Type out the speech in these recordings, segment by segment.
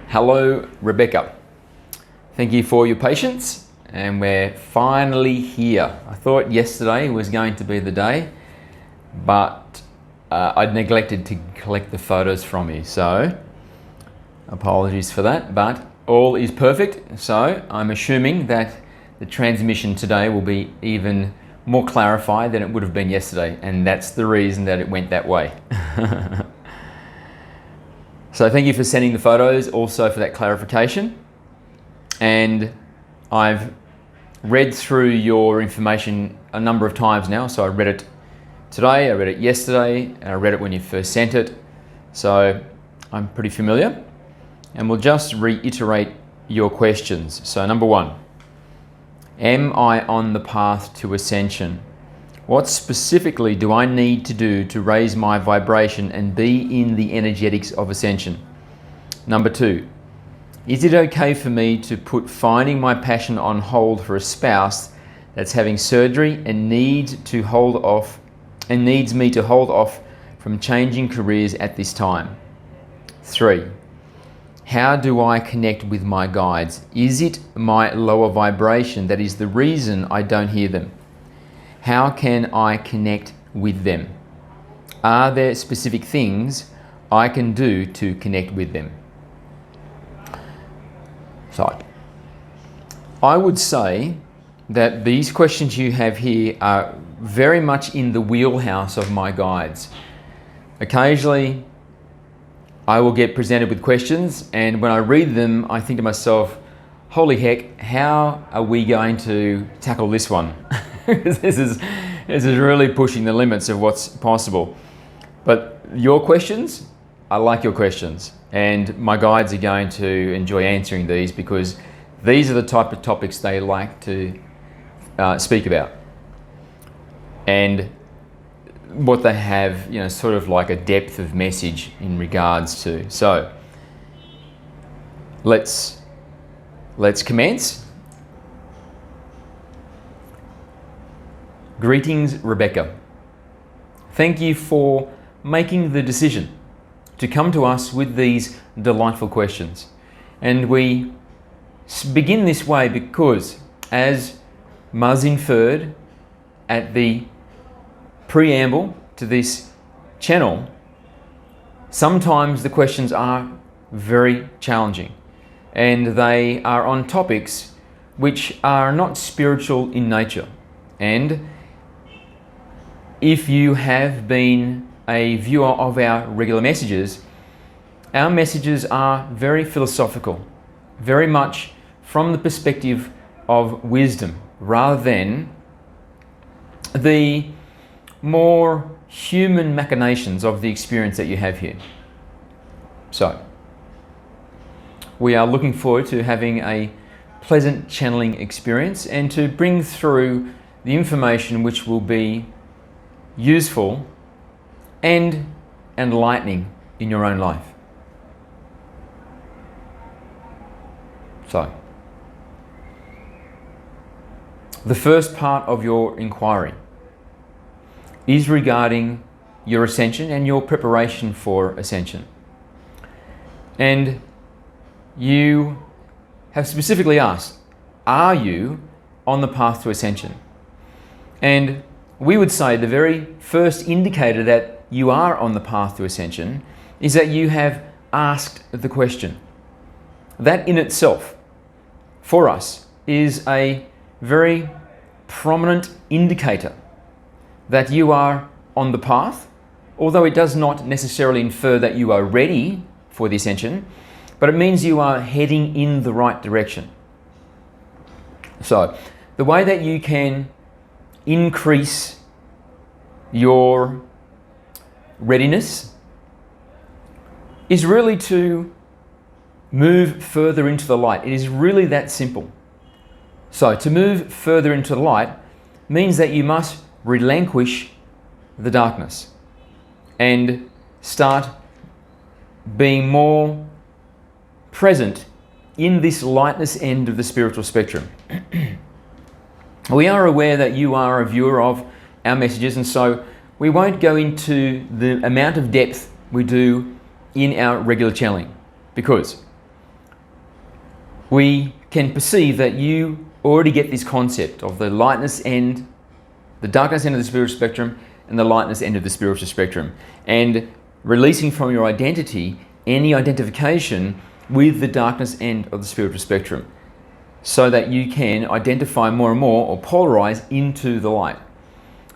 Hello, Rebecca. Thank you for your patience, and we're finally here. I thought yesterday was going to be the day, but I'd neglected to collect the photos from you, so apologies for that, but all is perfect. So I'm assuming that the transmission today will be even more clarified than it would have been yesterday, and that's the reason that it went that way. So thank you for sending the photos, also for that clarification. And I've read through your information a number of times now. So I read it today, I read it yesterday, and I read it when you first sent it. So I'm pretty familiar. And we'll just reiterate your questions. So number one, am I on the path to ascension? What specifically do I need to do to raise my vibration and be in the energetics of ascension? Number two, is it okay for me to put finding my passion on hold for a spouse that's having surgery and needs me to hold off from changing careers at this time? 3. How do I connect with my guides? Is it my lower vibration that is the reason I don't hear them? How can I connect with them? Are there specific things I can do to connect with them? So, I would say that these questions you have here are very much in the wheelhouse of my guides. Occasionally, I will get presented with questions, and when I read them, I think to myself, holy heck, how are we going to tackle this one? This is really pushing the limits of what's possible. But your questions, I like your questions, and my guides are going to enjoy answering these because these are the type of topics they like to speak about, and what they have, sort of like a depth of message in regards to. So let's commence. Greetings, Rebecca. Thank you for making the decision to come to us with these delightful questions. And we begin this way because, as Muzz inferred at the preamble to this channel, sometimes the questions are very challenging, and they are on topics which are not spiritual in nature. And if you have been a viewer of our regular messages, our messages are very philosophical, very much from the perspective of wisdom, rather than the more human machinations of the experience that you have here. So, we are looking forward to having a pleasant channeling experience and to bring through the information which will be useful and enlightening in your own life. So, the first part of your inquiry is regarding your ascension and your preparation for ascension. And you have specifically asked, are you on the path to ascension? And we would say the very first indicator that you are on the path to ascension is that you have asked the question. That in itself, for us, is a very prominent indicator that you are on the path, although it does not necessarily infer that you are ready for the ascension, but it means you are heading in the right direction. So, the way that you can increase your readiness is really to move further into the light. It is really that simple. So to move further into the light means that you must relinquish the darkness and start being more present in this lightness end of the spiritual spectrum. We are aware that you are a viewer of our messages, and so we won't go into the amount of depth we do in our regular channeling, because we can perceive that you already get this concept of the lightness end, the darkness end of the spiritual spectrum, and the lightness end of the spiritual spectrum, and releasing from your identity any identification with the darkness end of the spiritual spectrum, so that you can identify more and more, or polarize into the light.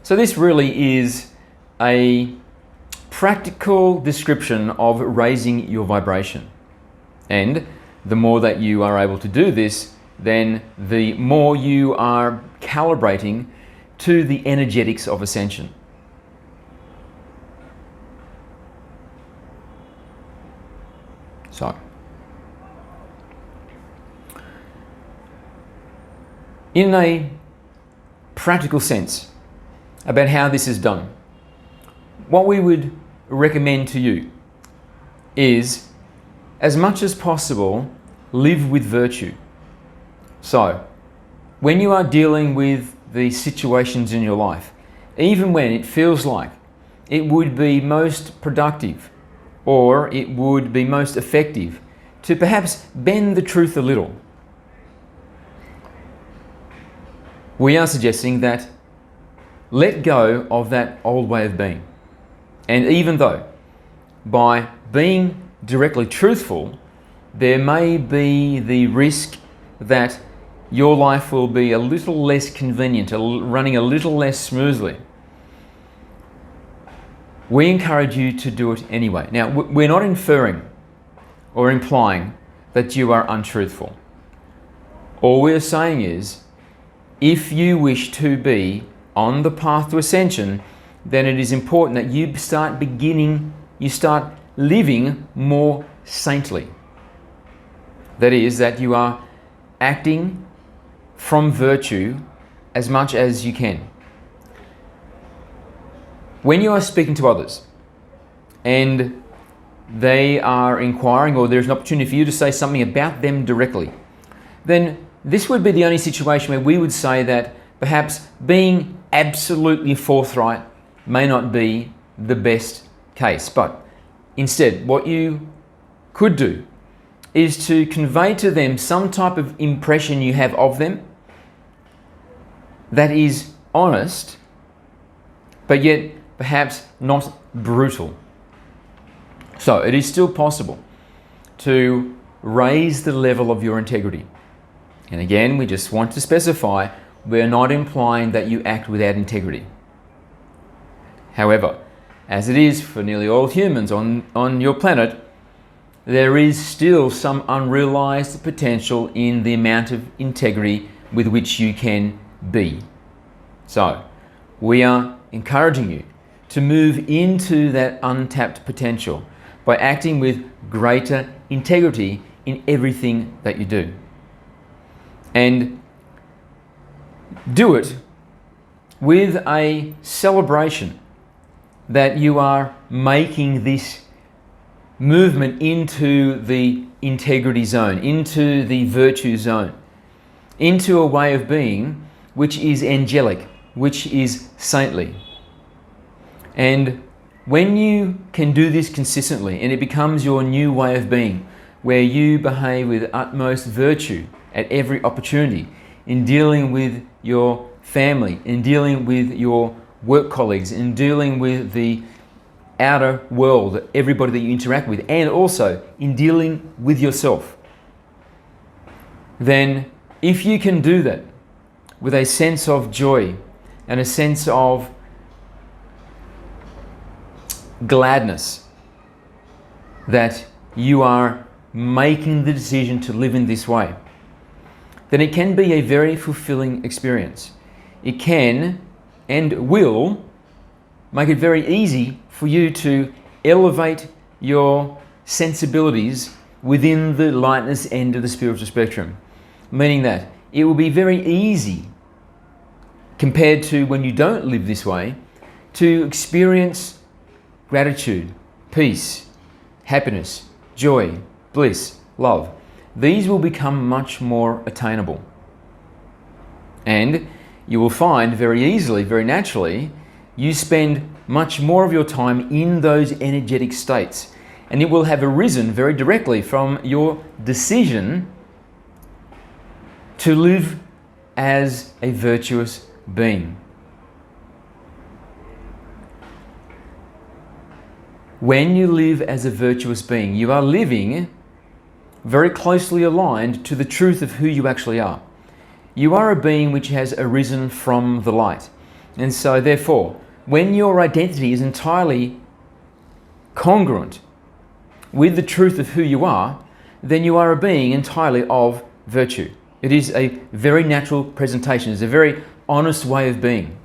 So this really is a practical description of raising your vibration. And the more that you are able to do this, then the more you are calibrating to the energetics of ascension. So, in a practical sense about how this is done, what we would recommend to you is, as much as possible, live with virtue. So, when you are dealing with the situations in your life, even when it feels like it would be most productive or it would be most effective to perhaps bend the truth a little, we are suggesting that let go of that old way of being. And even though by being directly truthful, there may be the risk that your life will be a little less convenient, running a little less smoothly, we encourage you to do it anyway. Now, we're not inferring or implying that you are untruthful. All we're saying is, if you wish to be on the path to ascension, then it is important that you start living more saintly. That is, that you are acting from virtue as much as you can. When you are speaking to others and they are inquiring, or there's an opportunity for you to say something about them directly, then this would be the only situation where we would say that perhaps being absolutely forthright may not be the best case. But instead, what you could do is to convey to them some type of impression you have of them that is honest, but yet perhaps not brutal. So it is still possible to raise the level of your integrity. And again, we just want to specify, we're not implying that you act without integrity. However, as it is for nearly all humans on your planet, there is still some unrealized potential in the amount of integrity with which you can be. So, we are encouraging you to move into that untapped potential by acting with greater integrity in everything that you do. And do it with a celebration that you are making this movement into the integrity zone, into the virtue zone, into a way of being which is angelic, which is saintly. And when you can do this consistently and it becomes your new way of being, where you behave with utmost virtue at every opportunity in dealing with your family, in dealing with your work colleagues, in dealing with the outer world, everybody that you interact with, and also in dealing with yourself, then if you can do that with a sense of joy and a sense of gladness that you are making the decision to live in this way, then it can be a very fulfilling experience. It can and will make it very easy for you to elevate your sensibilities within the lightness end of the spiritual spectrum. Meaning that it will be very easy, compared to when you don't live this way, to experience gratitude, peace, happiness, joy, bliss, love. These will become much more attainable. And you will find very easily, very naturally, you spend much more of your time in those energetic states. And it will have arisen very directly from your decision to live as a virtuous being. When you live as a virtuous being, you are living very closely aligned to the truth of who you actually are. You are a being which has arisen from the light. And so therefore, when your identity is entirely congruent with the truth of who you are, then you are a being entirely of virtue. It is a very natural presentation. It's a very honest way of being.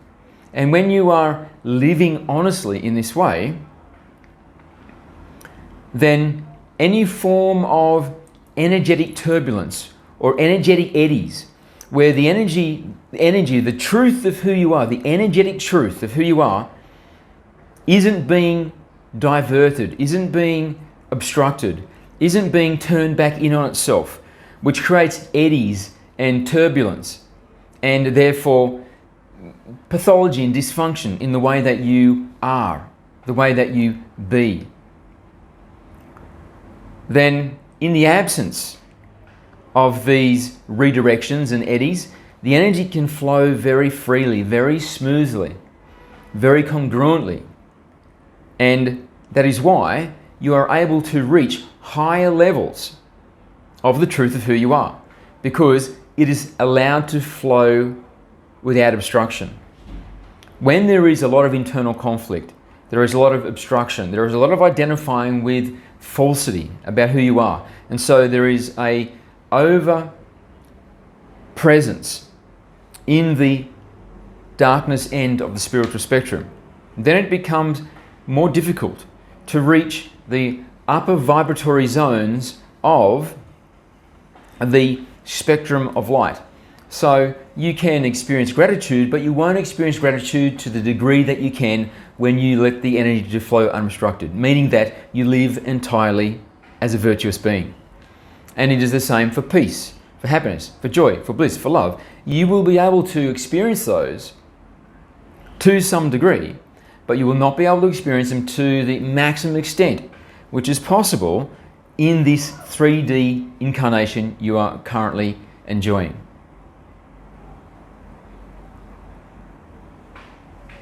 And when you are living honestly in this way, then any form of energetic turbulence or energetic eddies, where the energy, the truth of who you are, the energetic truth of who you are, isn't being diverted, isn't being obstructed, isn't being turned back in on itself, which creates eddies and turbulence, and therefore pathology and dysfunction in the way that you are, the way that you be. Then, in the absence of these redirections and eddies, the energy can flow very freely, very smoothly, very congruently. And that is why you are able to reach higher levels of the truth of who you are, because it is allowed to flow without obstruction. When there is a lot of internal conflict, there is a lot of obstruction, there is a lot of identifying with falsity about who you are. And so there is a over presence in the darkness end of the spiritual spectrum. Then it becomes more difficult to reach the upper vibratory zones of the spectrum of light. So you can experience gratitude, but you won't experience gratitude to the degree that you can when you let the energy to flow unobstructed, meaning that you live entirely as a virtuous being. And it is the same for peace, for happiness, for joy, for bliss, for love. You will be able to experience those to some degree, but you will not be able to experience them to the maximum extent which is possible in this 3D incarnation you are currently enjoying.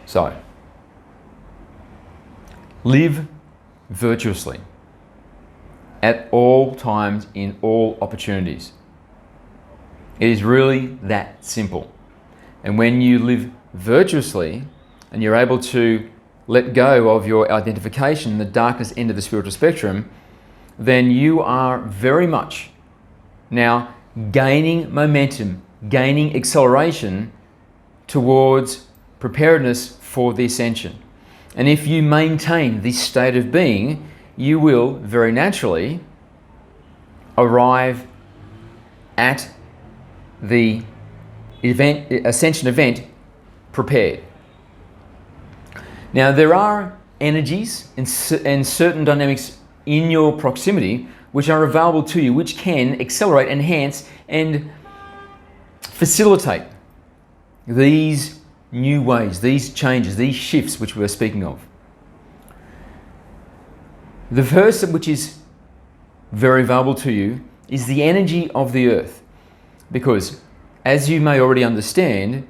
So, live virtuously at all times, in all opportunities. It is really that simple. And when you live virtuously and you're able to let go of your identification, the darkest end of the spiritual spectrum, then you are very much now gaining momentum, gaining acceleration towards preparedness for the ascension. And if you maintain this state of being, you will very naturally arrive at the ascension event prepared. Now, there are energies and certain dynamics in your proximity which are available to you, which can accelerate, enhance, and facilitate these new ways, these changes, these shifts which we are speaking of. The first, which is very valuable to you, is the energy of the earth. Because, as you may already understand,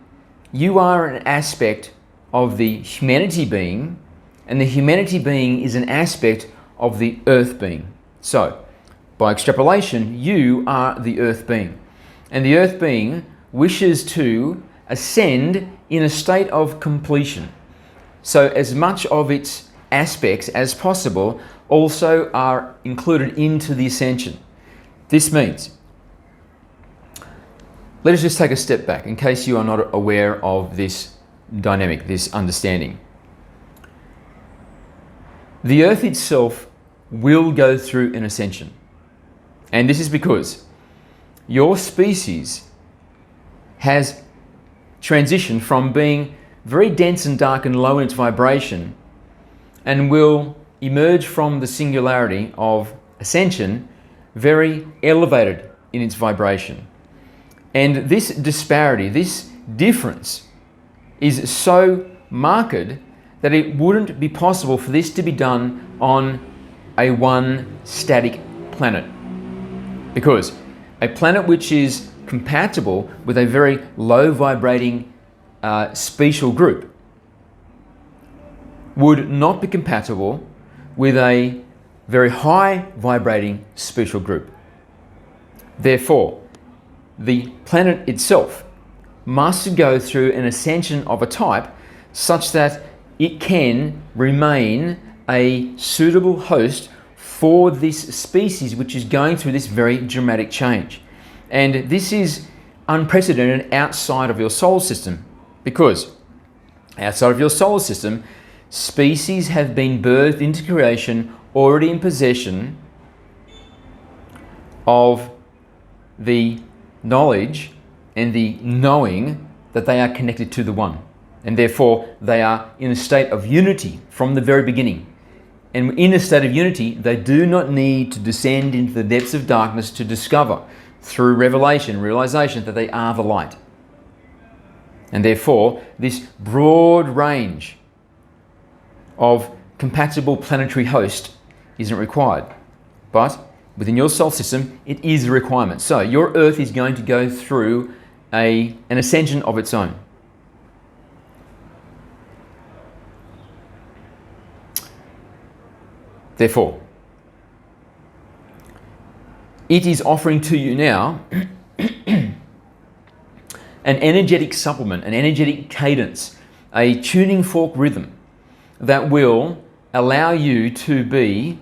you are an aspect of the humanity being, and the humanity being is an aspect of the earth being. So, by extrapolation, you are the earth being. And the earth being wishes to ascend in a state of completion. So as much of its aspects as possible also are included into the ascension. This means, let us just take a step back in case you are not aware of this dynamic, this understanding. The earth itself will go through an ascension. And this is because your species has transitioned from being very dense and dark and low in its vibration, and will emerge from the singularity of ascension very elevated in its vibration. And this disparity, this difference, is so marked that it wouldn't be possible for this to be done on a one static planet. Because a planet which is compatible with a very low vibrating special group would not be compatible with a very high vibrating special group. Therefore, the planet itself must go through an ascension of a type such that it can remain a suitable host for this species which is going through this very dramatic change. And this is unprecedented outside of your solar system, because outside of your solar system, species have been birthed into creation already in possession of the knowledge and the knowing that they are connected to the One. And therefore, they are in a state of unity from the very beginning. And in a state of unity, they do not need to descend into the depths of darkness to discover, through revelation, realization, that they are the light. And therefore, this broad range of compatible planetary host isn't required. But within your solar system, it is a requirement. So your Earth is going to go through an ascension of its own. Therefore, it is offering to you now an energetic supplement, an energetic cadence, a tuning fork rhythm that will allow you to be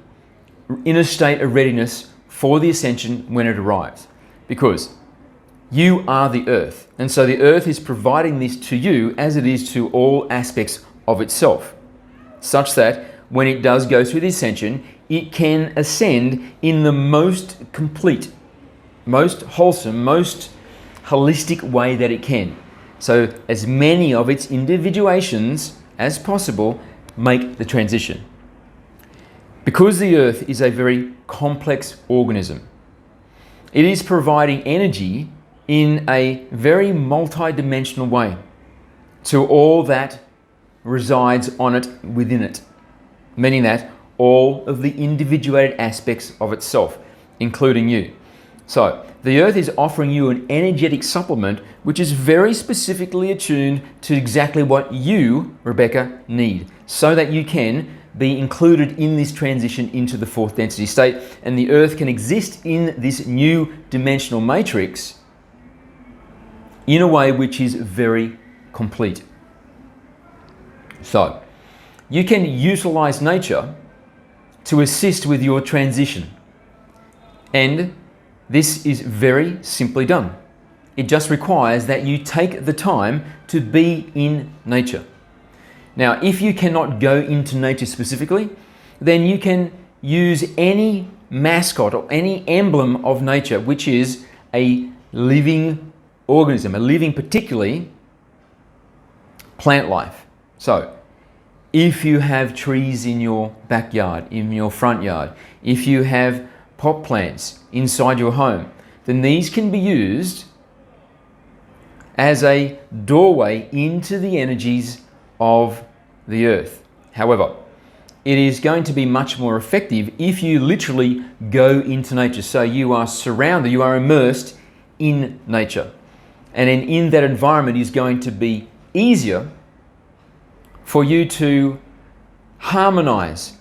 in a state of readiness for the ascension when it arrives. Because you are the Earth, and so the Earth is providing this to you as it is to all aspects of itself, such that when it does go through the ascension, it can ascend in the most complete, most wholesome, most holistic way that it can. So as many of its individuations as possible make the transition. Because the Earth is a very complex organism, it is providing energy in a very multi-dimensional way to all that resides on it, within it. Meaning that all of the individuated aspects of itself, including you. So the Earth is offering you an energetic supplement which is very specifically attuned to exactly what you, Rebecca, need, so that you can be included in this transition into the fourth density state, and the Earth can exist in this new dimensional matrix in a way which is very complete. So you can utilize nature to assist with your transition. And this is very simply done. It just requires that you take the time to be in nature. Now, if you cannot go into nature specifically, then you can use any mascot or any emblem of nature, which is a living organism, a living, particularly plant life. So, if you have trees in your backyard, in your front yard, if you have pot plants inside your home, then these can be used as a doorway into the energies of the Earth. However, it is going to be much more effective if you literally go into nature. So you are surrounded, you are immersed in nature. And in that environment is going to be easier for you to harmonize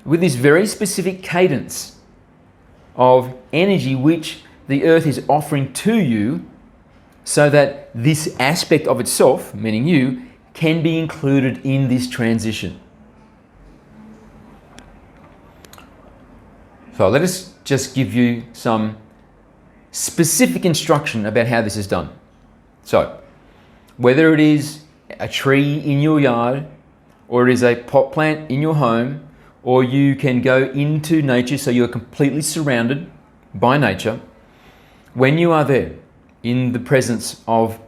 with this very specific cadence of energy which the Earth is offering to you, so that this aspect of itself, meaning you, can be included in this transition. So let us just give you some specific instruction about how this is done. So, whether it is a tree in your yard, or it is a pot plant in your home, or you can go into nature so you're completely surrounded by nature, when you are there in the presence of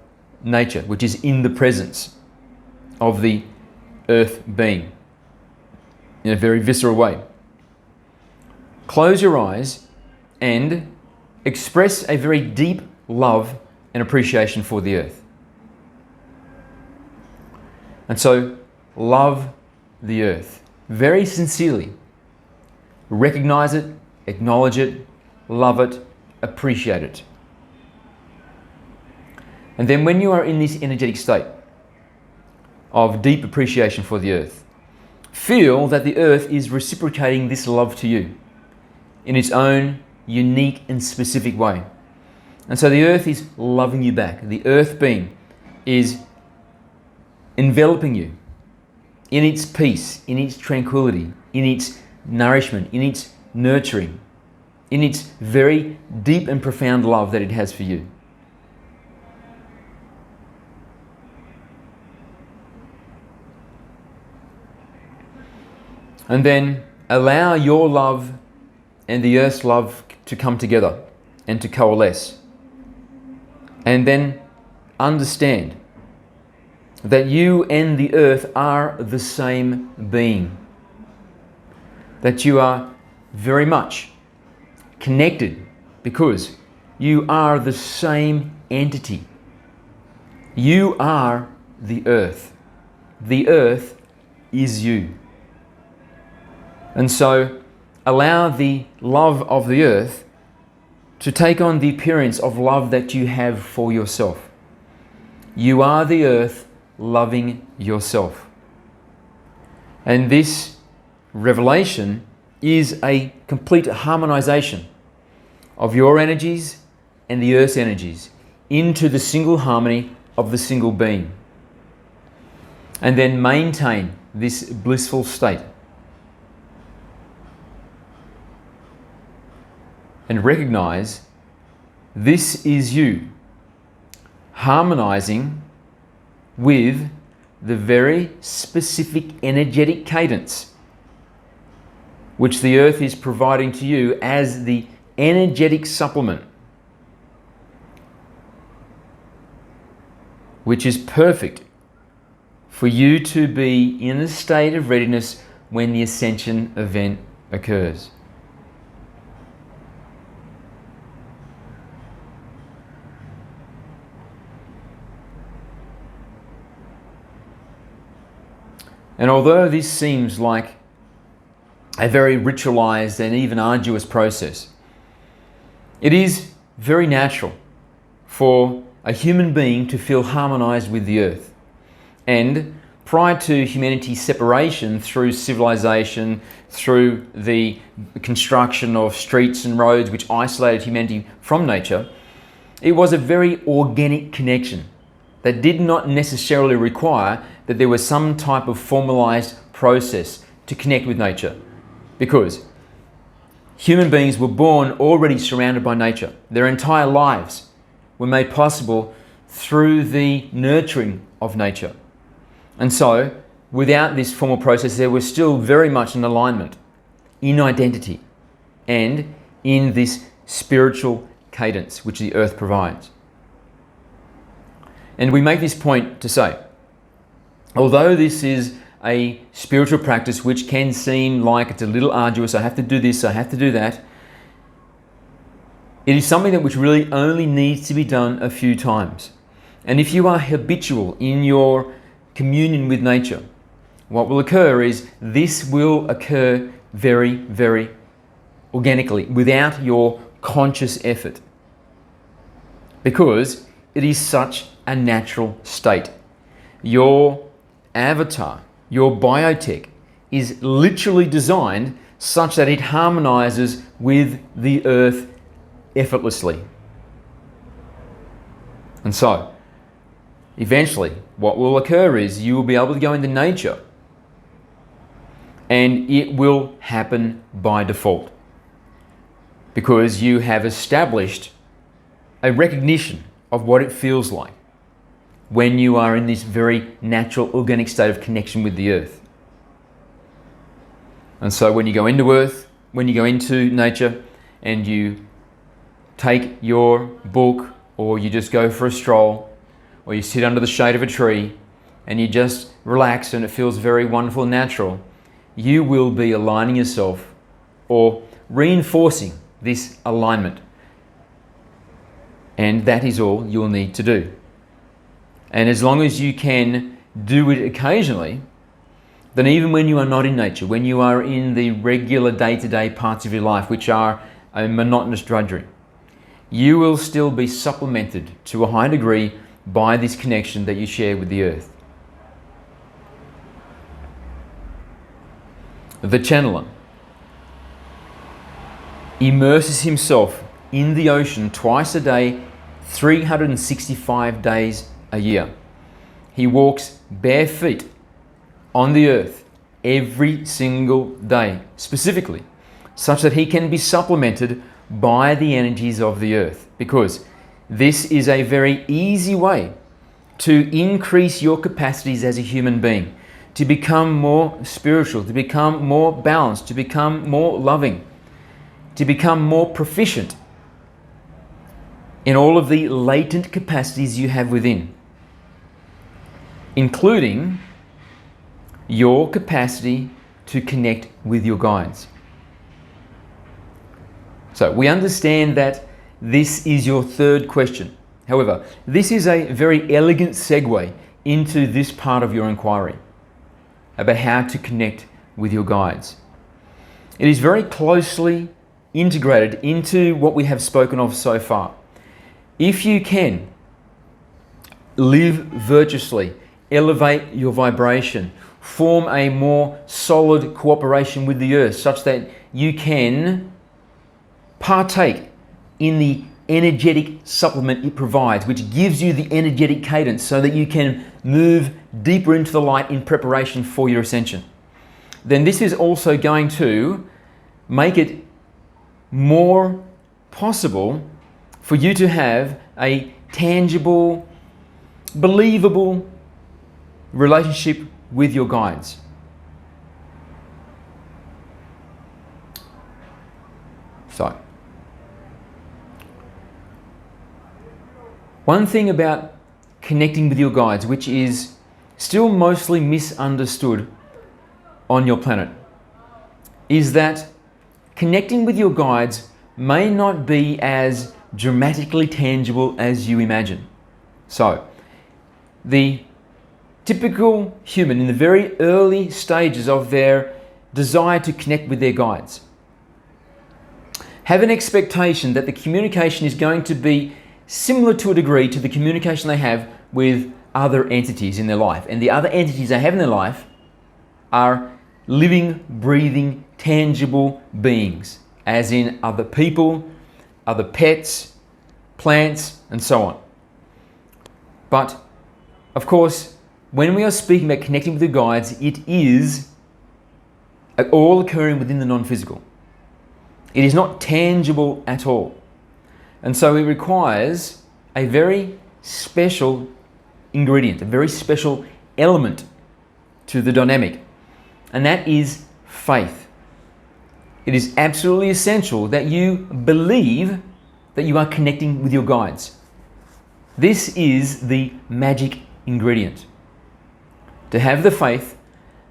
nature, which is in the presence of the Earth being in a very visceral way, close your eyes and express a very deep love and appreciation for the Earth. And so, love the Earth very sincerely. Recognize it, acknowledge it, love it, appreciate it. And then when you are in this energetic state of deep appreciation for the earth, feel that the earth is reciprocating this love to you in its own unique and specific way. And so the earth is loving you back. The earth being is enveloping you in its peace, in its tranquility, in its nourishment, in its nurturing, in its very deep and profound love that it has for you. And then allow your love and the earth's love to come together and to coalesce. And then understand that you and the earth are the same being. That you are very much connected because you are the same entity. You are the earth. The earth is you. And so allow the love of the earth to take on the appearance of love that you have for yourself. You are the earth loving yourself. And this revelation is a complete harmonization of your energies and the earth's energies into the single harmony of the single being. And then maintain this blissful state. And recognize this is you harmonizing with the very specific energetic cadence which the earth is providing to you as the energetic supplement, which is perfect for you to be in a state of readiness when the ascension event occurs. And although this seems like a very ritualized and even arduous process, it is very natural for a human being to feel harmonized with the earth. And prior to humanity's separation through civilization, through the construction of streets and roads which isolated humanity from nature, it was a very organic connection that did not necessarily require that there was some type of formalized process to connect with nature, because human beings were born already surrounded by nature. Their entire lives were made possible through the nurturing of nature. And so, without this formal process, there was still very much an alignment in identity and in this spiritual cadence which the earth provides. And we make this point to say, although this is a spiritual practice which can seem like it's a little arduous, I have to do this, I have to do that, it is something that which really only needs to be done a few times. And if you are habitual in your communion with nature, what will occur is this will occur very, very organically, without your conscious effort, because it is such a natural state. Your avatar, your biotech, is literally designed such that it harmonizes with the earth effortlessly. And so, eventually, what will occur is you will be able to go into nature and it will happen by default, because you have established a recognition of what it feels like when you are in this very natural, organic state of connection with the earth. And so when you go into earth, when you go into nature and you take your book, or you just go for a stroll, or you sit under the shade of a tree and you just relax and it feels very wonderful and natural, you will be aligning yourself or reinforcing this alignment. And that is all you'll need to do. And as long as you can do it occasionally, then even when you are not in nature, when you are in the regular day-to-day parts of your life, which are a monotonous drudgery, you will still be supplemented to a high degree by this connection that you share with the earth. The channeler immerses himself in the ocean twice a day, 365 days a year. He walks bare feet on the earth every single day, specifically, such that he can be supplemented by the energies of the earth, because this is a very easy way to increase your capacities as a human being, to become more spiritual, to become more balanced, to become more loving, to become more proficient in all of the latent capacities you have within, including your capacity to connect with your guides. So we understand that this is your third question. However, this is a very elegant segue into this part of your inquiry about how to connect with your guides. It is very closely integrated into what we have spoken of so far. If you can live virtuously, elevate your vibration, form a more solid cooperation with the earth such that you can partake in the energetic supplement it provides, which gives you the energetic cadence so that you can move deeper into the light in preparation for your ascension, then this is also going to make it more possible for you to have a tangible, believable relationship with your guides. So, one thing about connecting with your guides, which is still mostly misunderstood on your planet, is that connecting with your guides may not be as dramatically tangible as you imagine. So, the typical human in the very early stages of their desire to connect with their guides have an expectation that the communication is going to be similar to a degree to the communication they have with other entities in their life. And the other entities they have in their life are living, breathing, tangible beings, as in other people, other pets, plants, and so on. But, of course, when we are speaking about connecting with the guides, it is all occurring within the non-physical. It is not tangible at all. And so it requires a very special ingredient, a very special element to the dynamic, and that is faith. It is absolutely essential that you believe that you are connecting with your guides. This is the magic ingredient. To have the faith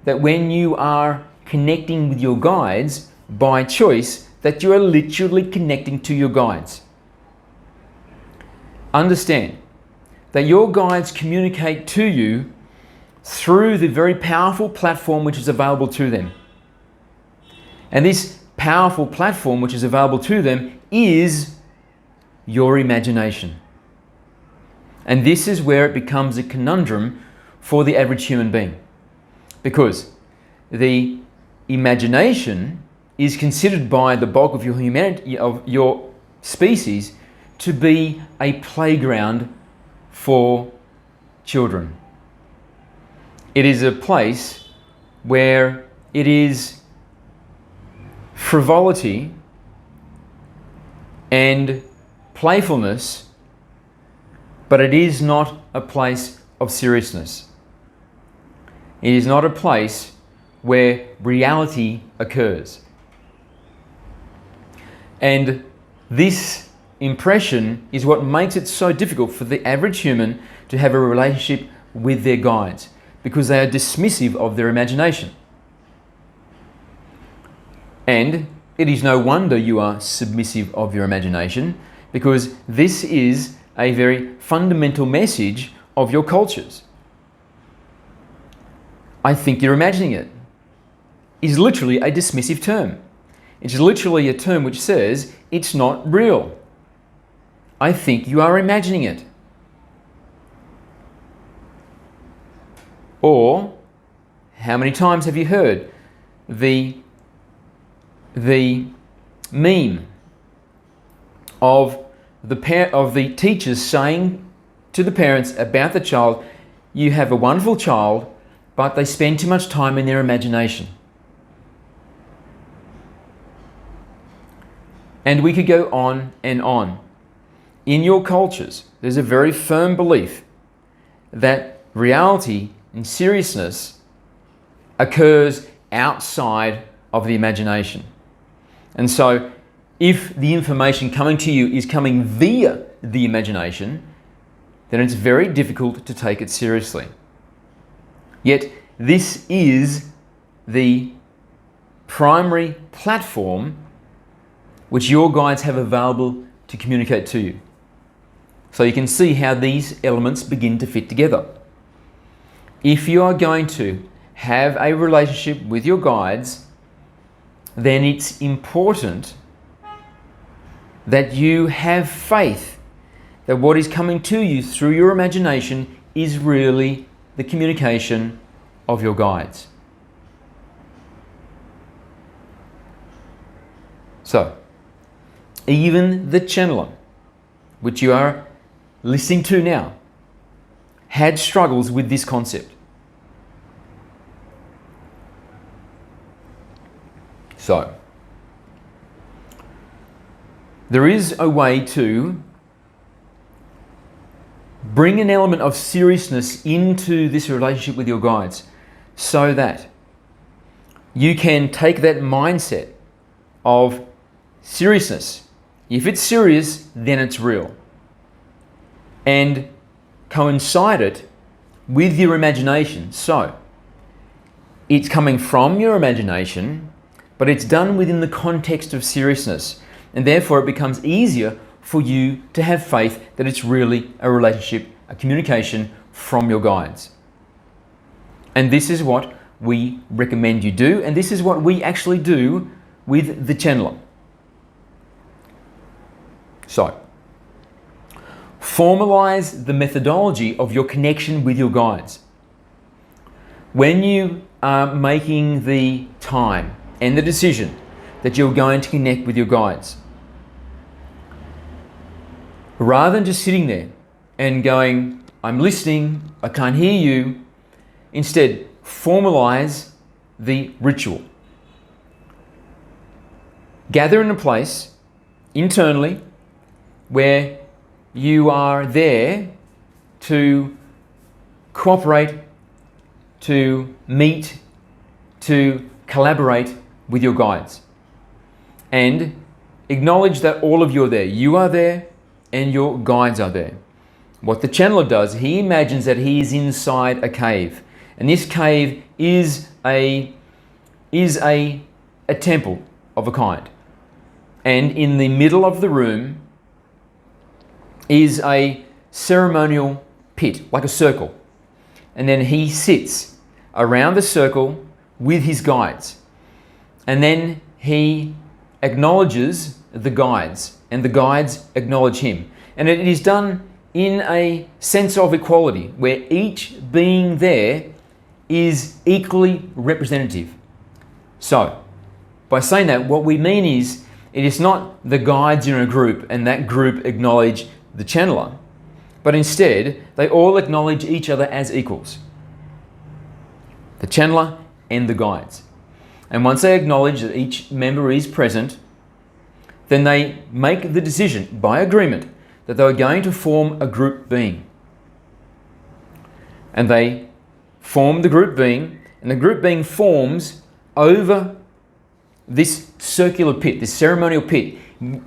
that when you are connecting with your guides by choice, that you are literally connecting to your guides. Understand that your guides communicate to you through the very powerful platform which is available to them. And this powerful platform which is available to them is your imagination. And this is where it becomes a conundrum for the average human being, because the imagination is considered by the bulk of your humanity, of your species, to be a playground for children. It is a place where it is frivolity and playfulness, but it is not a place of seriousness. It is not a place where reality occurs. And this impression is what makes it so difficult for the average human to have a relationship with their guides, because they are dismissive of their imagination. And it is no wonder you are submissive of your imagination, because this is a very fundamental message of your cultures. I think you're imagining it is literally a dismissive term. It's literally a term which says it's not real. I think you are imagining it. Or how many times have you heard the meme of the teachers saying to the parents about the child, you have a wonderful child, but they spend too much time in their imagination. And we could go on and on. In your cultures, there's a very firm belief that reality and seriousness occurs outside of the imagination. And so if the information coming to you is coming via the imagination, then it's very difficult to take it seriously. Yet this is the primary platform which your guides have available to communicate to you. So you can see how these elements begin to fit together. If you are going to have a relationship with your guides, then it's important that you have faith that what is coming to you through your imagination is really the communication of your guides. So, even the channeler, which you are listening to now, had struggles with this concept. So, there is a way to bring an element of seriousness into this relationship with your guides so that you can take that mindset of seriousness. If it's serious, then it's real. And coincide it with your imagination. So, it's coming from your imagination, but it's done within the context of seriousness. And therefore it becomes easier for you to have faith that it's really a relationship, a communication from your guides. And this is what we recommend you do, and this is what we actually do with the channeler. So, formalize the methodology of your connection with your guides. When you are making the time and the decision that you're going to connect with your guides, rather than just sitting there and going, I'm listening, I can't hear you, instead formalize the ritual. Gather in a place internally where you are there to cooperate, to meet, to collaborate with your guides. And acknowledge that all of you are there. You are there and your guides are there. What the channeler does, he imagines that he is inside a cave. And this cave is a temple of a kind. And in the middle of the room is a ceremonial pit, like a circle. And then he sits around the circle with his guides. And then he acknowledges the guides, and the guides acknowledge him. And it is done in a sense of equality, where each being there is equally representative. So, by saying that, what we mean is, it is not the guides in a group and that group acknowledge the channeler, but instead they all acknowledge each other as equals. The channeler and the guides. And once they acknowledge that each member is present, then they make the decision by agreement that they are going to form a group being. And they form the group being, and the group being forms over this circular pit, this ceremonial pit,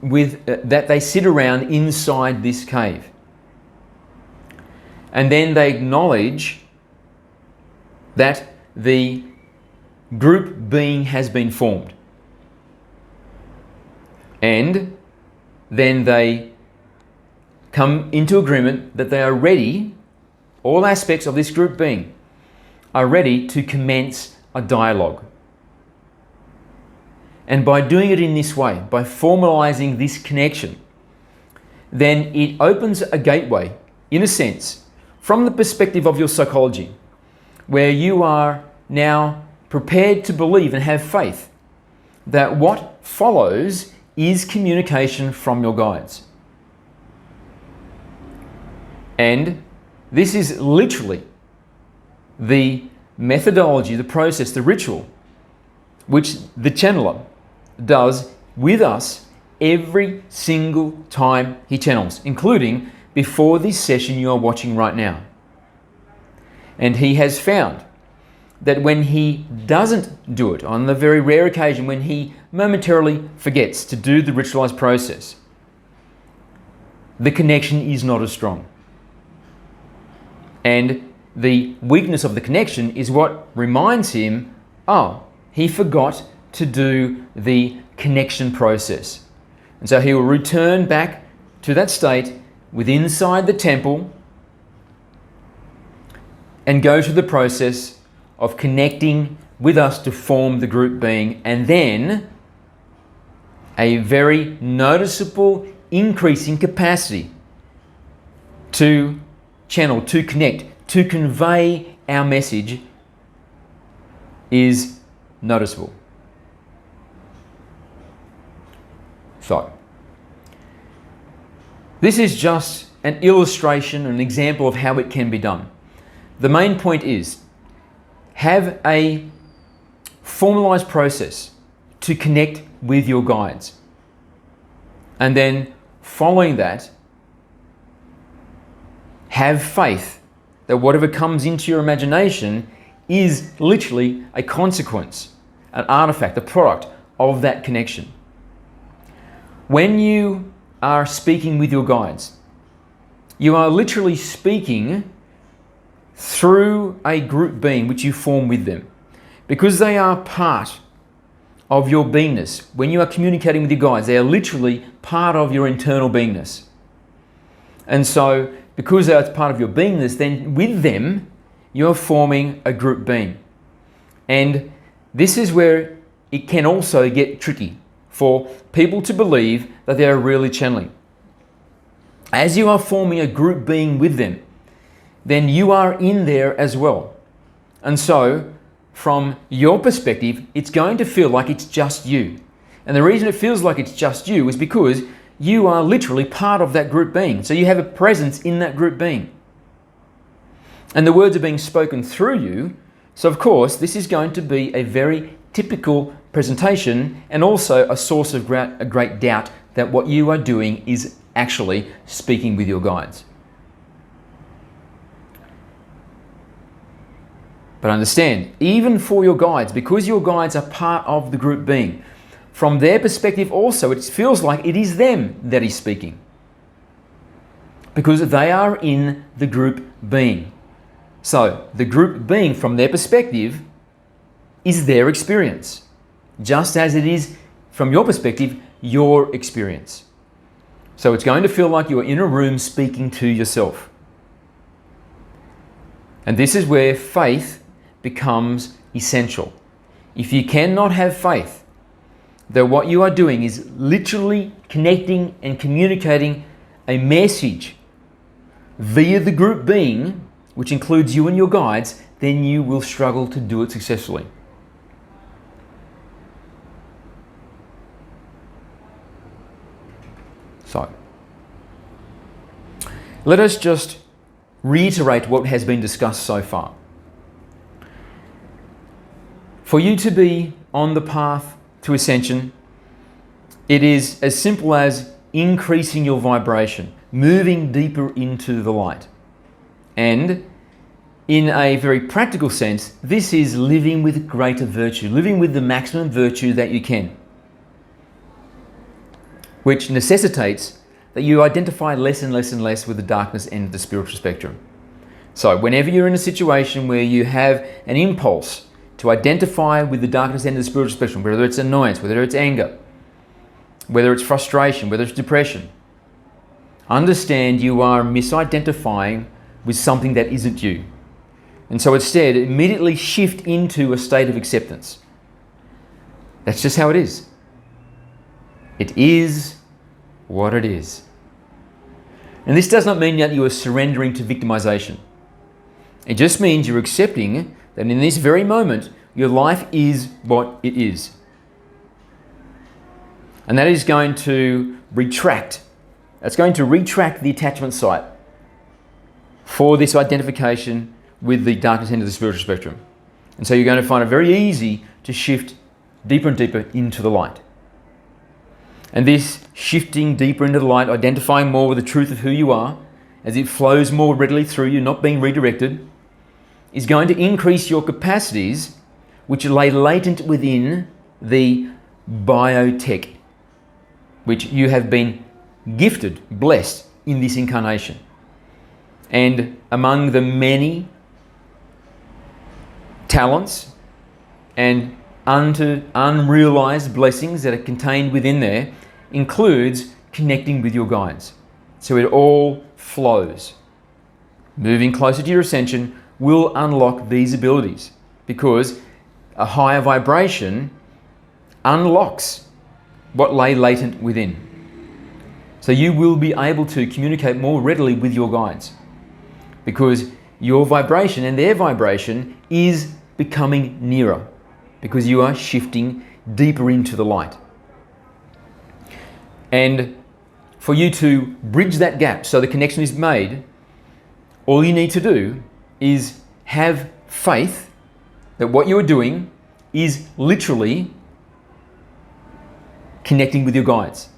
with that they sit around inside this cave. And then they acknowledge that the group being has been formed. And then they come into agreement that they are ready, all aspects of this group being are ready to commence a dialogue. And by doing it in this way, by formalizing this connection, then it opens a gateway, in a sense, from the perspective of your psychology, where you are now prepared to believe and have faith that what follows is communication from your guides. And this is literally the methodology, the process, the ritual, which the channeler does with us every single time he channels, including before this session you are watching right now. And he has found that when he doesn't do it, on the very rare occasion when he momentarily forgets to do the ritualized process, the connection is not as strong. And the weakness of the connection is what reminds him, oh, he forgot to do the connection process. And so he will return back to that state within inside the temple and go through the process of connecting with us to form the group being, and then a very noticeable increase in capacity to channel, to connect, to convey our message is noticeable. So, this is just an illustration, an example of how it can be done. The main point is, have a formalized process to connect with your guides. And then following that, have faith that whatever comes into your imagination is literally a consequence, an artifact, a product of that connection. When you are speaking with your guides, you are literally speaking through a group being which you form with them. Because they are part of your beingness. When you are communicating with your guides, they are literally part of your internal beingness. And so, because they are part of your beingness, then with them, you're forming a group being. And this is where it can also get tricky for people to believe that they are really channeling. As you are forming a group being with them, then you are in there as well. And so, from your perspective, it's going to feel like it's just you. And the reason it feels like it's just you is because you are literally part of that group being. So you have a presence in that group being. And the words are being spoken through you. So of course, this is going to be a very typical presentation and also a source of a great doubt that what you are doing is actually speaking with your guides. But understand, even for your guides, because your guides are part of the group being, from their perspective also, it feels like it is them that is speaking. Because they are in the group being. So, the group being, from their perspective, is their experience. Just as it is, from your perspective, your experience. So it's going to feel like you are in a room speaking to yourself. And this is where faith becomes essential. If you cannot have faith that what you are doing is literally connecting and communicating a message via the group being, which includes you and your guides, then you will struggle to do it successfully. So, let us just reiterate what has been discussed so far. For you to be on the path to ascension, it is as simple as increasing your vibration, moving deeper into the light. And in a very practical sense, this is living with greater virtue, living with the maximum virtue that you can, which necessitates that you identify less and less and less with the darkness end of the spiritual spectrum. So whenever you're in a situation where you have an impulse to identify with the darkness end of the spiritual spectrum, whether it's annoyance, whether it's anger, whether it's frustration, whether it's depression, understand you are misidentifying with something that isn't you. And so instead, immediately shift into a state of acceptance. That's just how it is. It is what it is. And this does not mean that you are surrendering to victimization. It just means you're accepting that in this very moment, your life is what it is. And that is going to retract. It's going to retract the attachment site for this identification with the darkness end of the spiritual spectrum. And so you're going to find it very easy to shift deeper and deeper into the light. And this shifting deeper into the light, identifying more with the truth of who you are, as it flows more readily through you, not being redirected, is going to increase your capacities, which lay latent within the biotech, which you have been gifted, blessed in this incarnation. And among the many talents and unrealized blessings that are contained within there includes connecting with your guides. So it all flows. Moving closer to your ascension will unlock these abilities, because a higher vibration unlocks what lay latent within. So you will be able to communicate more readily with your guides, because your vibration and their vibration is becoming nearer, because you are shifting deeper into the light. And for you to bridge that gap so the connection is made, all you need to do is have faith that what you're doing is literally connecting with your guides.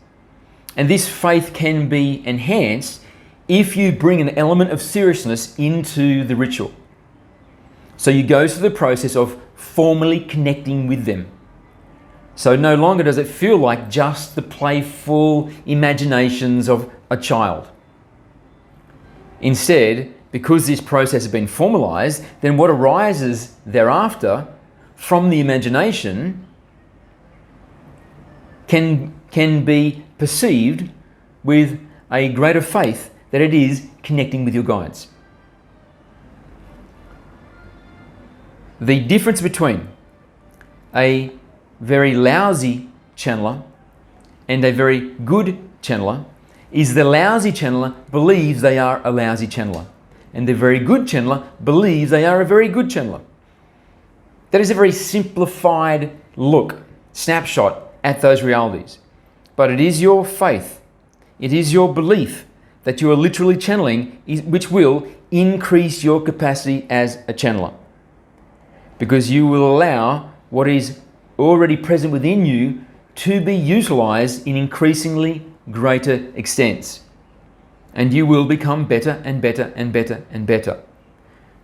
And this faith can be enhanced if you bring an element of seriousness into the ritual. So you go through the process of formally connecting with them. So no longer does it feel like just the playful imaginations of a child. Instead, because this process has been formalized, then what arises thereafter from the imagination can be perceived with a greater faith that it is connecting with your guides. The difference between a very lousy channeler and a very good channeler is the lousy channeler believes they are a lousy channeler, and the very good channeler believes they are a very good channeler. That is a very simplified snapshot at those realities. But it is your faith, it is your belief that you are literally channeling, which will increase your capacity as a channeler. Because you will allow what is already present within you to be utilized in increasingly greater extents. And you will become better and better and better and better.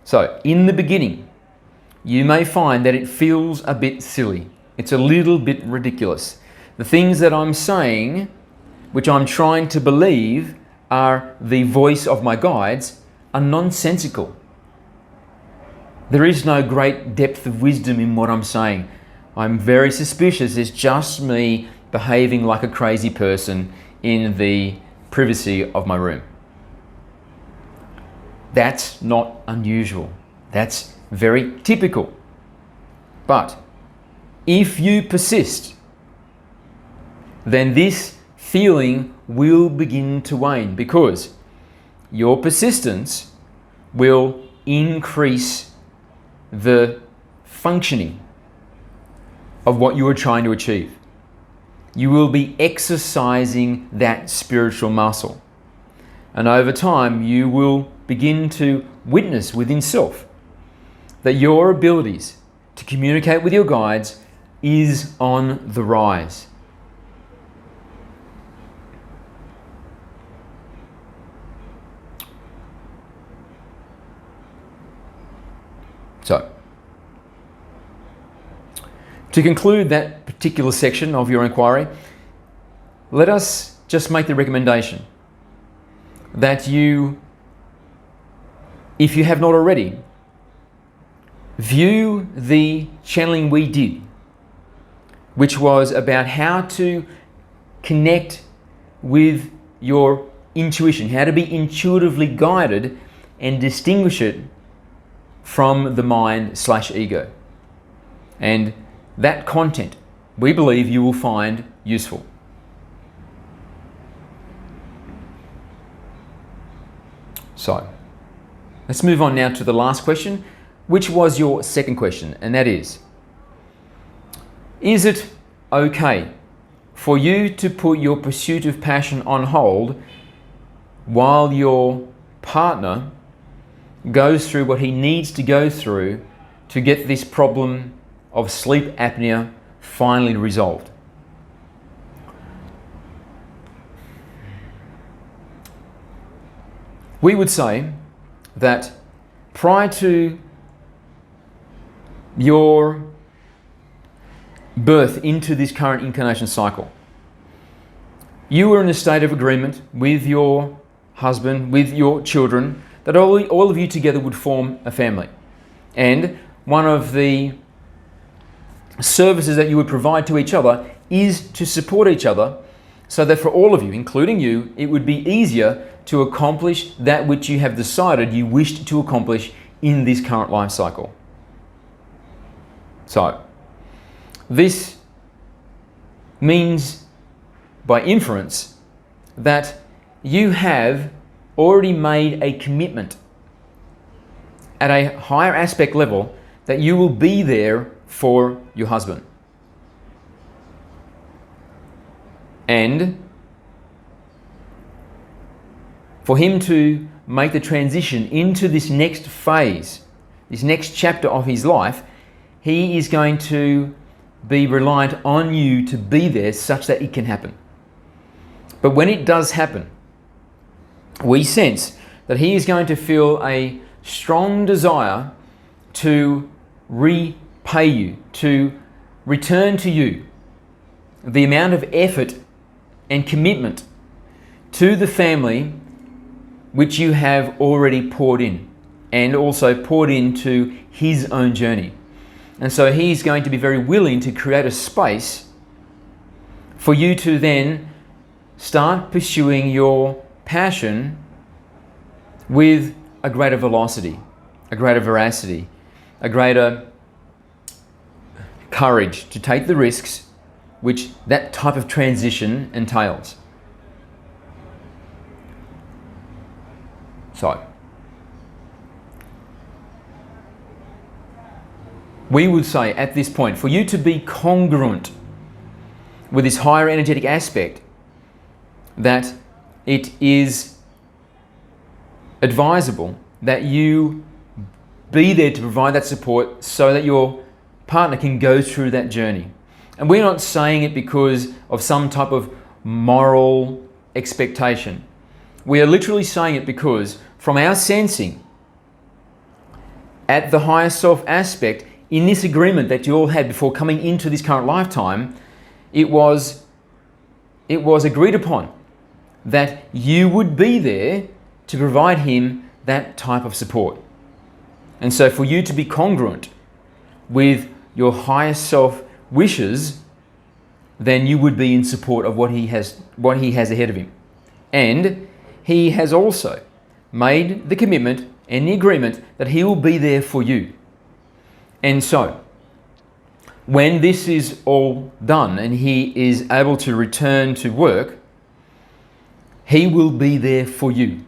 So, in the beginning, you may find that it feels a bit silly. It's a little bit ridiculous. The things that I'm saying, which I'm trying to believe are the voice of my guides, are nonsensical. There is no great depth of wisdom in what I'm saying. I'm very suspicious it's just me behaving like a crazy person in the privacy of my room. That's not unusual. That's very typical. But if you persist, then this feeling will begin to wane, because your persistence will increase the functioning of what you are trying to achieve. You will be exercising that spiritual muscle. And over time, you will begin to witness within self that your abilities to communicate with your guides is on the rise. So, to conclude that particular section of your inquiry, let us just make the recommendation that you, if you have not already, view the channeling we did, which was about how to connect with your intuition, how to be intuitively guided and distinguish it from the mind/ego. And that content, we believe you will find useful. So, let's move on now to the last question, which was your second question, and that is it okay for you to put your pursuit of passion on hold while your partner goes through what he needs to go through to get this problem of sleep apnea finally resolved? We would say that prior to your birth into this current incarnation cycle, you were in a state of agreement with your husband, with your children, that all of you together would form a family. And one of the services that you would provide to each other is to support each other, so that for all of you, including you, it would be easier to accomplish that which you have decided you wished to accomplish in this current life cycle. So, this means by inference that you have already made a commitment at a higher aspect level that you will be there for your husband. And for him to make the transition into this next phase, this next chapter of his life, he is going to be reliant on you to be there such that it can happen. But when it does happen, we sense that he is going to feel a strong desire to repay you, to return to you the amount of effort and commitment to the family which you have already poured in, and also poured into his own journey. And so he's going to be very willing to create a space for you to then start pursuing your passion with a greater velocity, a greater veracity, a greater courage to take the risks which that type of transition entails. So, we would say at this point, for you to be congruent with this higher energetic aspect, that it is advisable that you be there to provide that support so that your partner can go through that journey. And we're not saying it because of some type of moral expectation. We are literally saying it because from our sensing at the higher self aspect, in this agreement that you all had before coming into this current lifetime, it was agreed upon that you would be there to provide him that type of support. And so for you to be congruent with your higher self wishes, then you would be in support of what he has ahead of him. And he has also made the commitment and the agreement that he will be there for you. And so, when this is all done and he is able to return to work, he will be there for you.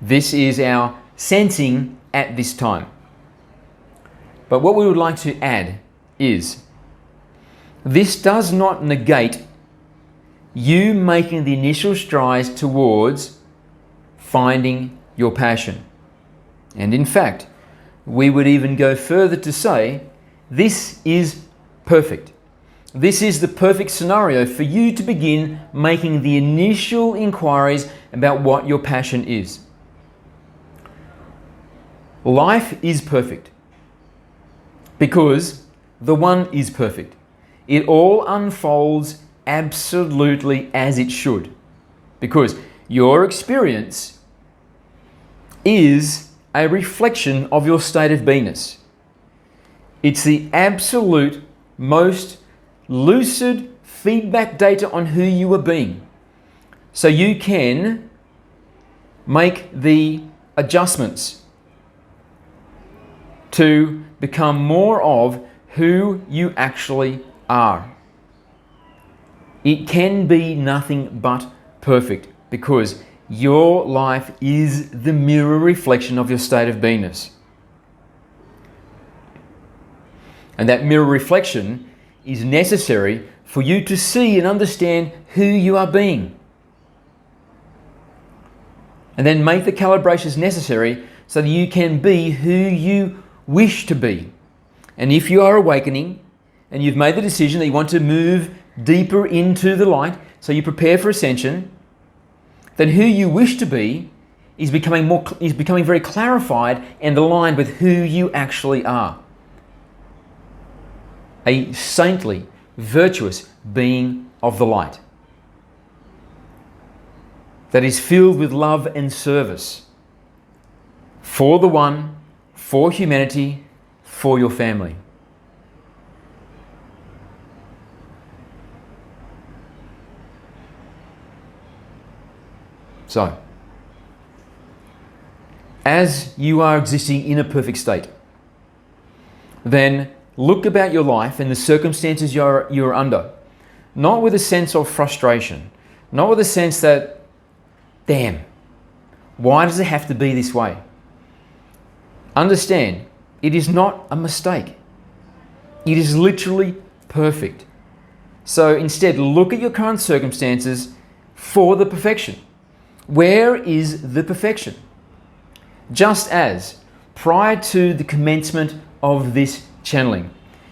This is our sensing at this time. But what we would like to add is, this does not negate you making the initial strides towards finding your passion. And in fact, we would even go further to say, this is perfect. This is the perfect scenario for you to begin making the initial inquiries about what your passion is. Life is perfect because the one is perfect. It all unfolds absolutely as it should, because your experience is a reflection of your state of beingness. It's the absolute most lucid feedback data on who you are being. So you can make the adjustments to become more of who you actually are. It can be nothing but perfect because your life is the mirror reflection of your state of beingness. And that mirror reflection is necessary for you to see and understand who you are being. And then make the calibrations necessary so that you can be who you wish to be. And if you are awakening and you've made the decision that you want to move deeper into the light, so you prepare for ascension, then who you wish to be is becoming very clarified and aligned with who you actually are. A saintly, virtuous being of the light that is filled with love and service for the one, for humanity, for your family. So, as you are existing in a perfect state, then look about your life and the circumstances you're under, not with a sense of frustration, not with a sense that, damn, why does it have to be this way? Understand, it is not a mistake. It is literally perfect. So instead, look at your current circumstances for the perfection. Where is the perfection? Just as prior to the commencement of this channeling,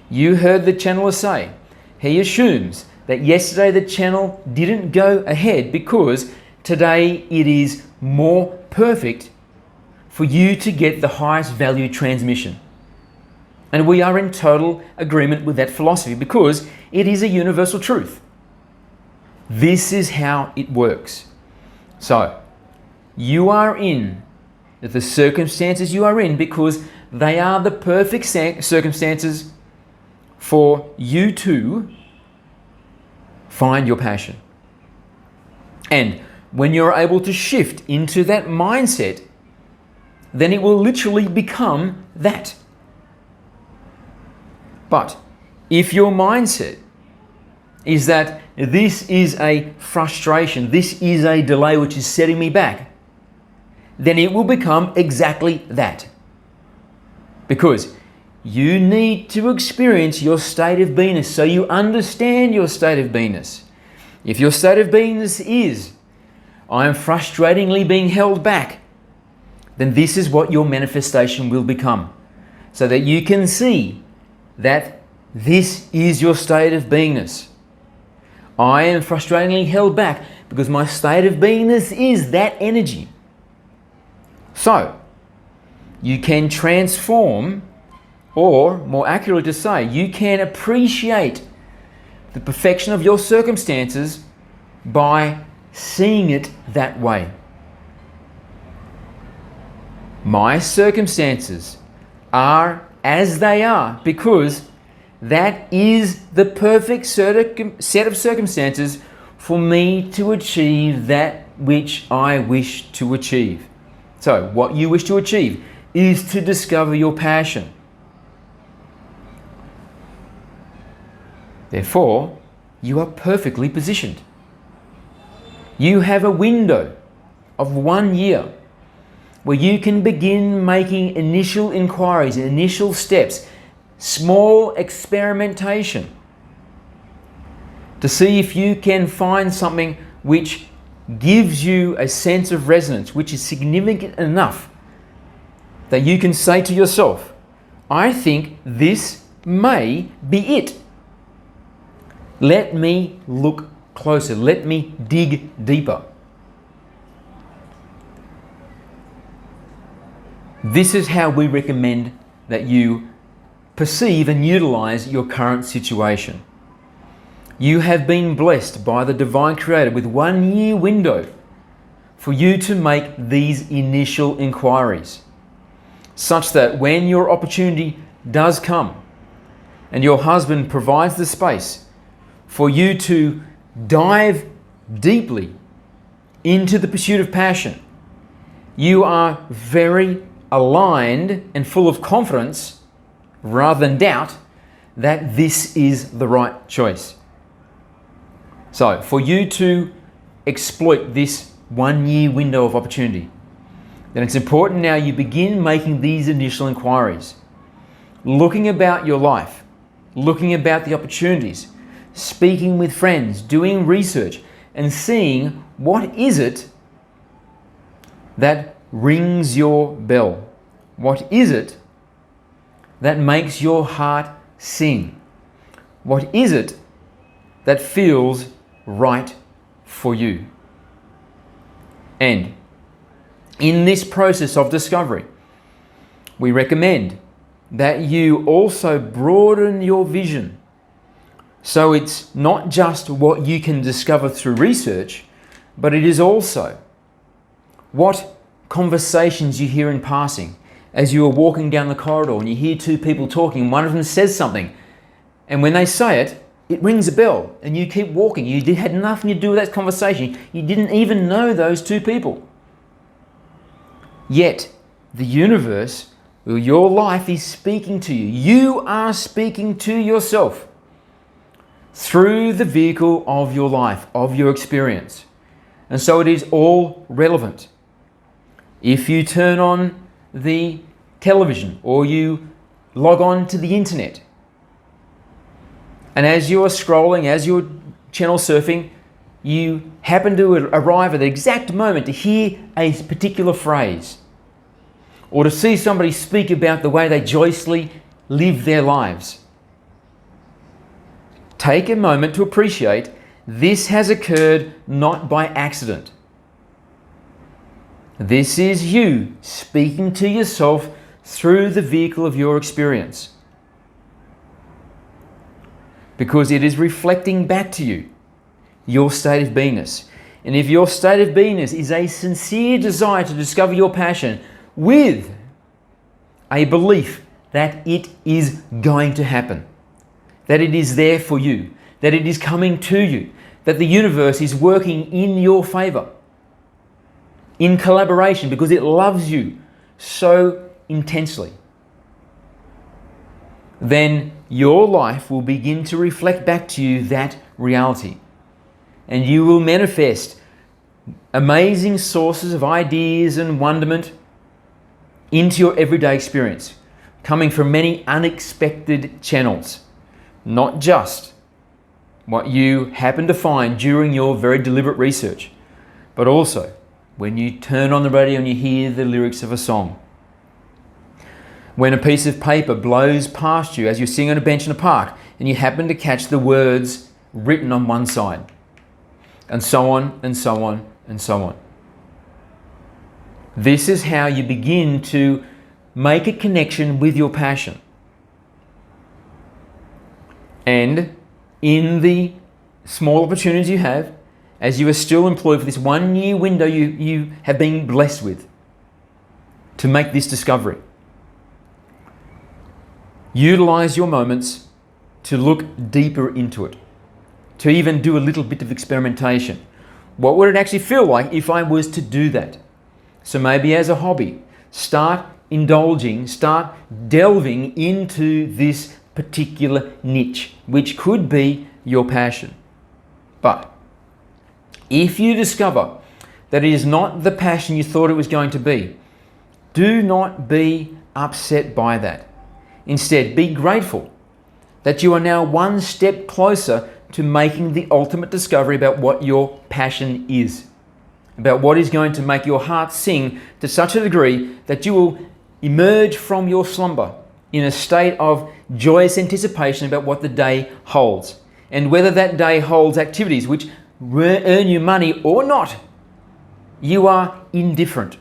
you heard the channeler say, he assumes that yesterday the channel didn't go ahead because today it is more perfect for you to get the highest value transmission. And we are in total agreement with that philosophy because it is a universal truth. This is how it works. So, you are in the circumstances you are in because they are the perfect circumstances for you to find your passion. And when you're able to shift into that mindset, then it will literally become that. But if your mindset is that this is a frustration, this is a delay which is setting me back, then it will become exactly that. Because you need to experience your state of beingness so you understand your state of beingness. If your state of beingness is, I am frustratingly being held back, then this is what your manifestation will become. So that you can see that this is your state of beingness. I am frustratingly held back because my state of beingness is that energy. So, you can transform, or more accurately to say, you can appreciate the perfection of your circumstances by seeing it that way. My circumstances are as they are because that is the perfect set of circumstances for me to achieve that which I wish to achieve. So, what you wish to achieve is to discover your passion. Therefore, you are perfectly positioned. You have a window of 1 year where you can begin making initial inquiries, initial steps, small experimentation to see if you can find something which gives you a sense of resonance, which is significant enough that you can say to yourself, I think this may be it. Let me look closer. Let me dig deeper. This is how we recommend that you perceive and utilize your current situation. You have been blessed by the Divine Creator with 1 year window for you to make these initial inquiries, such that when your opportunity does come and your husband provides the space for you to dive deeply into the pursuit of passion, you are very aligned and full of confidence rather than doubt that this is the right choice. So, for you to exploit this 1 year window of opportunity, then it's important now you begin making these initial inquiries, looking about your life looking about the opportunities, speaking with friends, doing research, and seeing what is it that rings your bell. What is it that makes your heart sing? What is it that feels right for you? And in this process of discovery, we recommend that you also broaden your vision. So it's not just what you can discover through research, but it is also what conversations you hear in passing. As you are walking down the corridor and you hear two people talking, one of them says something, and when they say it, it rings a bell, and you keep walking. You had nothing to do with that conversation. You didn't even know those two people. Yet, the universe, your life is speaking to you. You are speaking to yourself through the vehicle of your life, of your experience. And so it is all relevant. If you turn on the television or you log on to the internet, and as you are scrolling, as you're channel surfing, you happen to arrive at the exact moment to hear a particular phrase or to see somebody speak about the way they joyously live their lives. Take a moment to appreciate this has occurred not by accident. This is you speaking to yourself through the vehicle of your experience, because it is reflecting back to you your state of beingness. And if your state of beingness is a sincere desire to discover your passion with a belief that it is going to happen, that it is there for you, that it is coming to you, that the universe is working in your favor, in collaboration, because it loves you so intensely, then your life will begin to reflect back to you that reality. And you will manifest amazing sources of ideas and wonderment into your everyday experience, coming from many unexpected channels, not just what you happen to find during your very deliberate research, but also when you turn on the radio and you hear the lyrics of a song, when a piece of paper blows past you as you're sitting on a bench in a park and you happen to catch the words written on one side, and so on and so on and so on. This is how you begin to make a connection with your passion. And in the small opportunities you have, as you are still employed for this 1 year window you have been blessed with to make this discovery, utilize your moments to look deeper into it, to even do a little bit of experimentation. What would it actually feel like if I was to do that? So maybe as a hobby, start indulging, start delving into this particular niche, which could be your passion. But if you discover that it is not the passion you thought it was going to be, do not be upset by that. Instead, be grateful that you are now one step closer to making the ultimate discovery about what your passion is, about what is going to make your heart sing to such a degree that you will emerge from your slumber in a state of joyous anticipation about what the day holds. And whether that day holds activities which earn you money or not, you are indifferent,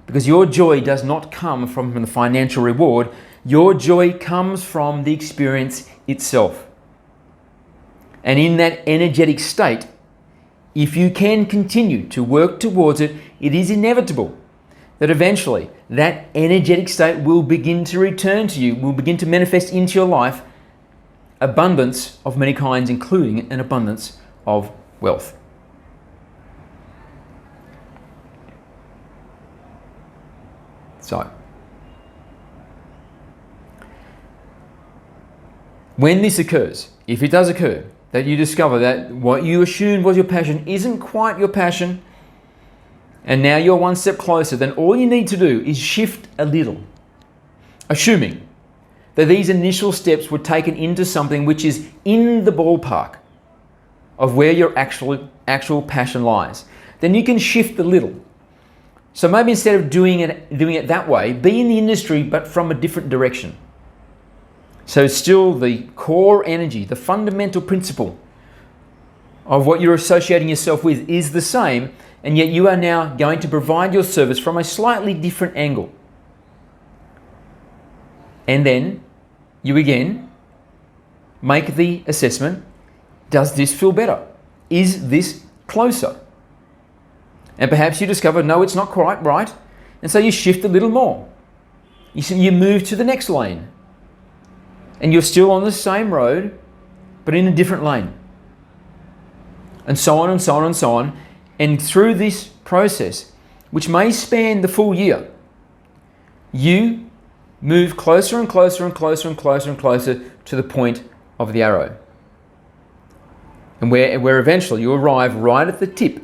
because your joy does not come from the financial reward. Your joy comes from the experience itself. And in that energetic state, if you can continue to work towards it, it is inevitable that eventually that energetic state will begin to return to you, will begin to manifest into your life abundance of many kinds, including an abundance of wealth. So, when this occurs, if it does occur, that you discover that what you assumed was your passion isn't quite your passion, and now you're one step closer, then all you need to do is shift a little, assuming that these initial steps were taken into something which is in the ballpark of where your actual passion lies, then you can shift a little. So maybe instead of doing it that way, be in the industry but from a different direction. So still the core energy, the fundamental principle of what you're associating yourself with is the same, and yet you are now going to provide your service from a slightly different angle. And then you again make the assessment, does this feel better? Is this closer? And perhaps you discover, no, it's not quite right, and so you shift a little more. You move to the next lane, and you're still on the same road, but in a different lane. And so on and so on and so on. And through this process, which may span the full year, you move closer and closer and closer and closer and closer to the point of the arrow. And where eventually you arrive right at the tip.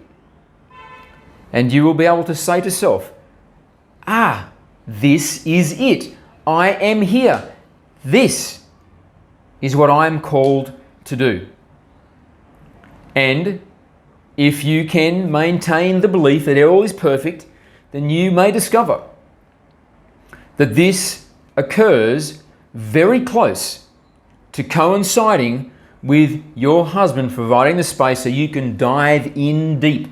And you will be able to say to self, this is it. I am here. This is what I'm called to do. And if you can maintain the belief that all is perfect, then you may discover that this occurs very close to coinciding with your husband providing the space so you can dive in deep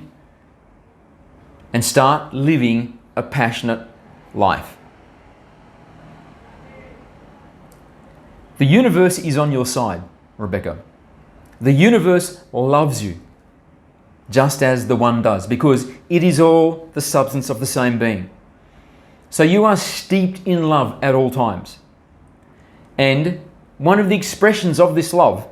and start living a passionate life. The universe is on your side, Rebecca. The universe loves you, just as the one does, because it is all the substance of the same being. So you are steeped in love at all times. And one of the expressions of this love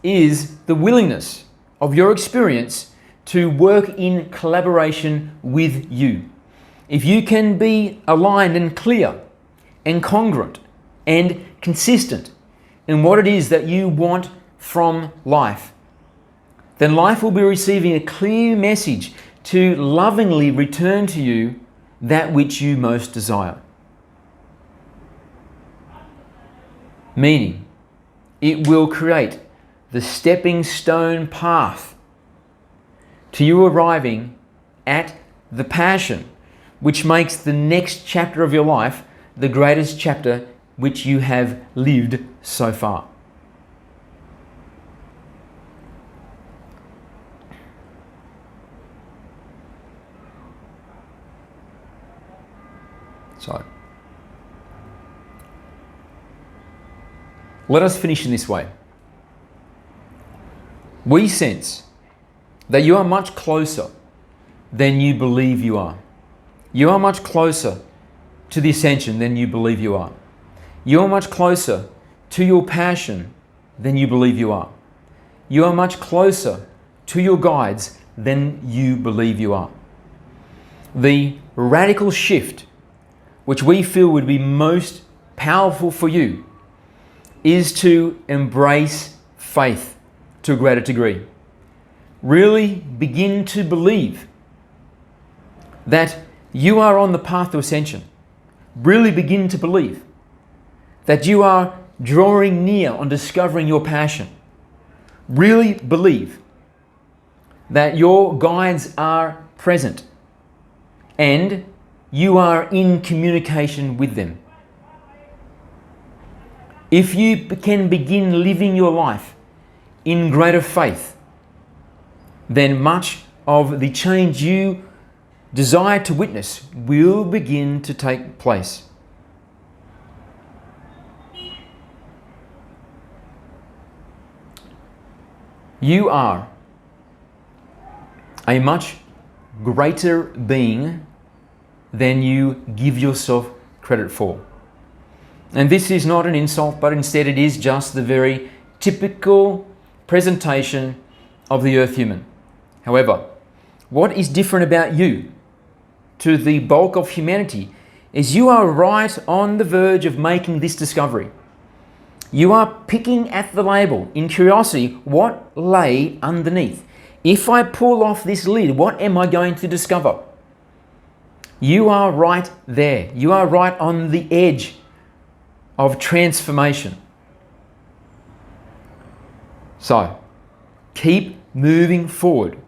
is the willingness of your experience to work in collaboration with you. If you can be aligned and clear and congruent and consistent in what it is that you want from life, then life will be receiving a clear message to lovingly return to you that which you most desire. Meaning, it will create the stepping stone path to you arriving at the passion which makes the next chapter of your life the greatest chapter which you have lived so far. So, let us finish in this way. We sense that you are much closer than you believe you are. You are much closer to the ascension than you believe you are. You are much closer to your passion than you believe you are. You are much closer to your guides than you believe you are. The radical shift which we feel would be most powerful for you is to embrace faith to a greater degree. Really begin to believe that you are on the path to ascension. Really begin to believe that you are drawing near on discovering your passion. Really believe that your guides are present and you are in communication with them. If you can begin living your life in greater faith, then much of the change you desire to witness will begin to take place. You are a much greater being than you give yourself credit for. And this is not an insult, but instead it is just the very typical presentation of the earth human. However, what is different about you to the bulk of humanity is you are right on the verge of making this discovery. You are picking at the label in curiosity what lay underneath. If I pull off this lid, what am I going to discover? You are right there. You are right on the edge of transformation. So, keep moving forward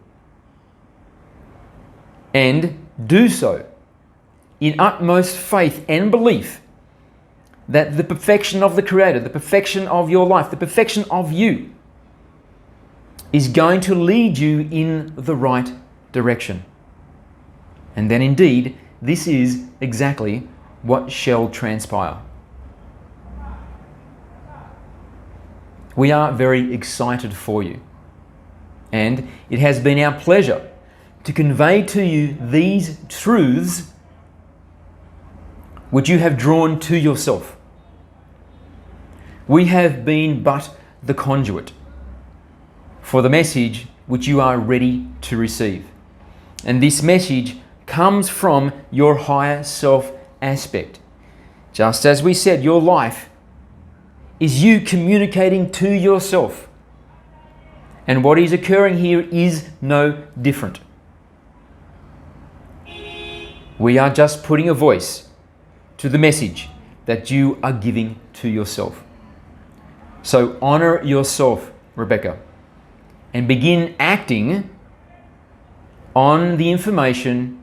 and do so in utmost faith and belief that the perfection of the Creator, the perfection of your life, the perfection of you is going to lead you in the right direction. And then indeed, this is exactly what shall transpire. We are very excited for you, and it has been our pleasure to convey to you these truths which you have drawn to yourself. We have been but the conduit for the message which you are ready to receive. And this message comes from your higher self aspect. Just as we said, your life is you communicating to yourself. And what is occurring here is no different. We are just putting a voice to the message that you are giving to yourself. So honor yourself, Rebecca, and begin acting on the information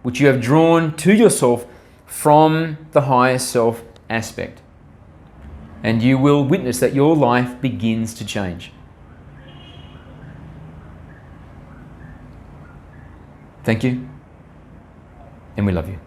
which you have drawn to yourself from the higher self aspect. And you will witness that your life begins to change. Thank you, and we love you.